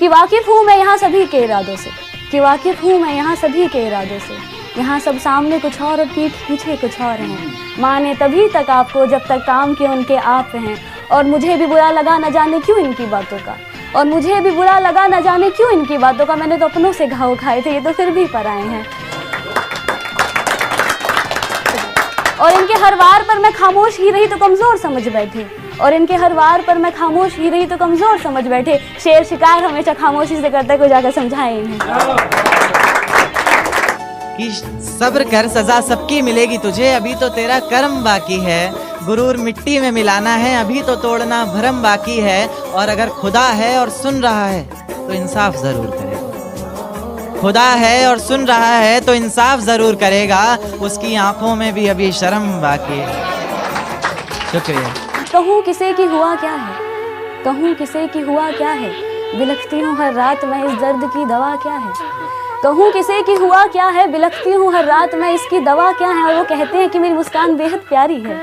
कि वाकिफ़ हूँ मैं यहाँ सभी के इरादों से, कि वाकिफ़ हूँ मैं यहाँ सभी के इरादों से। यहाँ सब सामने कुछ और पीठ पीछे कुछ और हैं। माने तभी तक आपको जब तक काम के उनके आप हैं। और मुझे भी बुरा लगा न जाने क्यों इनकी बातों का, और मुझे भी बुरा लगा न जाने क्यों इनकी बातों का। मैंने तो अपनों से घाव खाए थे, ये तो फिर भी पराए हैं। और इनके हर वार पर मैं खामोश ही रही तो कमज़ोर समझ बैठे, और इनके हर वार पर मैं खामोश ही रही तो कमज़ोर समझ बैठे। शेर शिकार हमेशा खामोशी से करता है, कोई जाकर समझाए इन्हें कि सब्र कर, सजा सबकी मिलेगी तुझे, अभी तो तेरा कर्म बाकी है। गुरूर मिट्टी में मिलाना है, अभी तो तोड़ना भरम बाकी है। और अगर खुदा है और सुन रहा है तो इंसाफ जरूर करेगा। खुदा है और सुन रहा है तो इंसाफ जरूर करेगा, उसकी आंखों में भी अभी शर्म बाकी है। शुक्रिया। कहूँ किसे की हुआ क्या है, कहूँ किसे की हुआ क्या है, बिलखती हूँ हर रात मैं इस दर्द की दवा क्या है। कहूँ किसे की हुआ क्या है, बिलखती हूँ हर रात मैं इसकी दवा क्या है। और वो कहते हैं कि मेरी मुस्कान बेहद प्यारी है,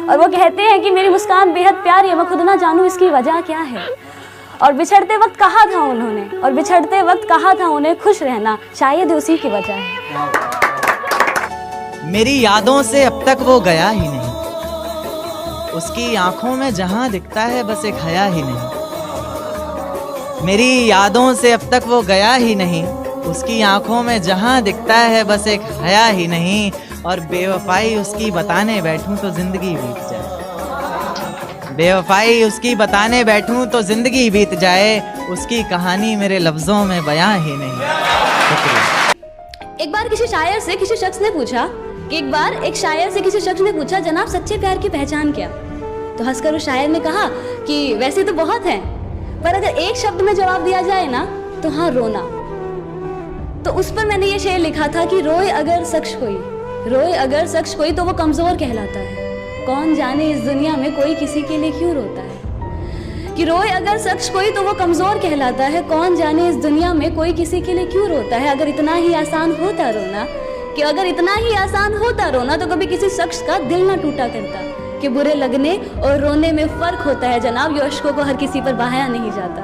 और वो कहते हैं कि मेरी मुस्कान बेहद प्यारी है, मैं खुद ना जानूँ इसकी वजह क्या है। और बिछड़ते वक्त कहा था उन्होंने, और बिछड़ते वक्त कहा था उन्हें, खुश रहना शायद उसी की वजह है। मेरी यादों से अब तक वो गया ही नहीं, उसकी आंखों में जहां दिखता है बस एक हया ही नहीं। मेरी यादों से अब तक वो गया ही नहीं, उसकी आंखों में जहां दिखता है बस एक हया ही नहीं। और बेवफाई उसकी बताने बैठूं तो जिंदगी बीत जाए, बेवफाई उसकी बताने बैठूं तो जिंदगी बीत जाए, उसकी कहानी मेरे लफ्जों में बयां ही नहीं। एक बार किसी शायर से किसी शख्स ने पूछा कि एक बार एक शायर से किसी शख्स ने पूछा, जनाब सच्चे प्यार की पहचान क्या? तो हंसकर उस शायर ने कहा कि वैसे तो बहुत हैं, पर अगर एक शब्द में जवाब दिया जाए ना तो हाँ, रोना। तो उस पर मैंने ये शेर लिखा था कि रोए अगर शख्स कोई, रोए अगर शख्स कोई तो वो कमज़ोर कहलाता है। कौन जाने इस दुनिया में कोई किसी के लिए क्यों रोता है। कि रोए अगर शख्स कोई तो वो कमज़ोर कहलाता है। कौन जाने इस दुनिया में कोई किसी के लिए क्यों रोता है। अगर इतना ही आसान होता रोना, कि अगर इतना ही आसान होता रोना तो कभी किसी शख्स का दिल ना टूटा करता। कि बुरे लगने और रोने में फ़र्क होता है जनाब, ये अश्कों को हर किसी पर बहाया नहीं जाता।